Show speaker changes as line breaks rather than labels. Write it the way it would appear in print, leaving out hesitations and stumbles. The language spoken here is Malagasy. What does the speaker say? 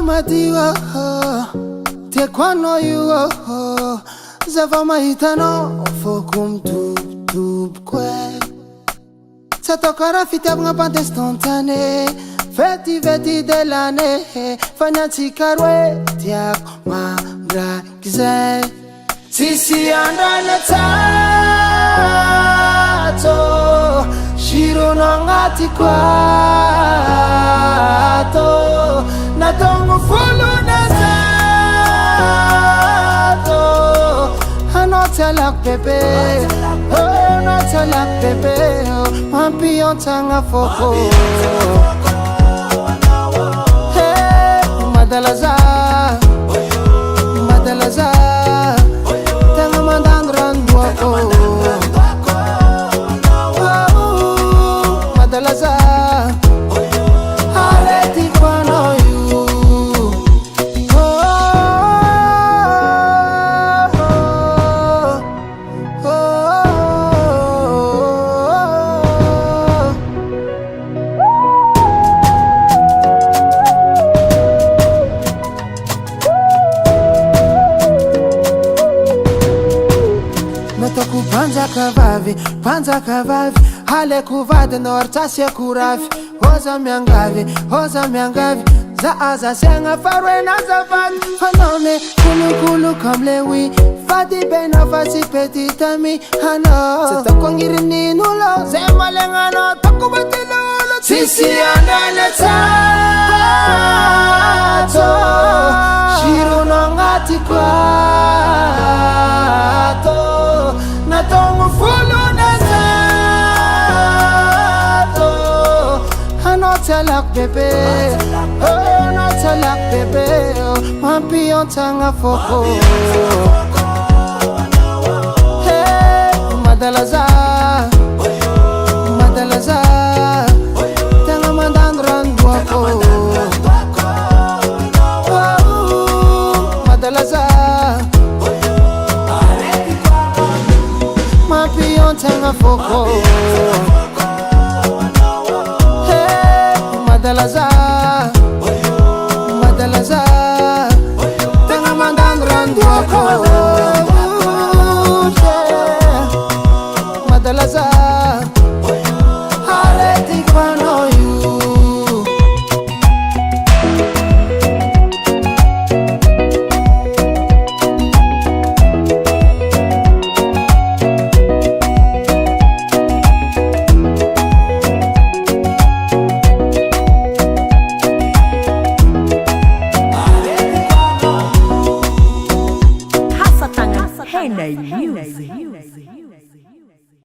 Madiwa, te kwano you, zava mahitano, fokum tub kwe. Sa tokara fitab nga pante spontane, feti de l'année, fanyansi karwe, tiak mambra gizay. Sisi andale tato, shiro nangati kwato. Natongo fulu nazato, anotelak bebe, oh anotelak bebe, mampion tanga foko. Hey, madalaza, tanga mandandran wako. Madalaza, Aretiko no you. Panza kavavi, hale kuvade nortasia kurafi. Hoza miangavi, za senga farwe na zavati. Hanome, kulu kamlewi, fadi bena fasi petitami. Hano, seta kwangiri nulo, zema lengano, takubati lolo. Sisi andane tato, shiru nongati kwato. Natongo fulu nazato, anotelak bebe, oh anotelak bebe, mampion tanga foko. Hey, madalaza.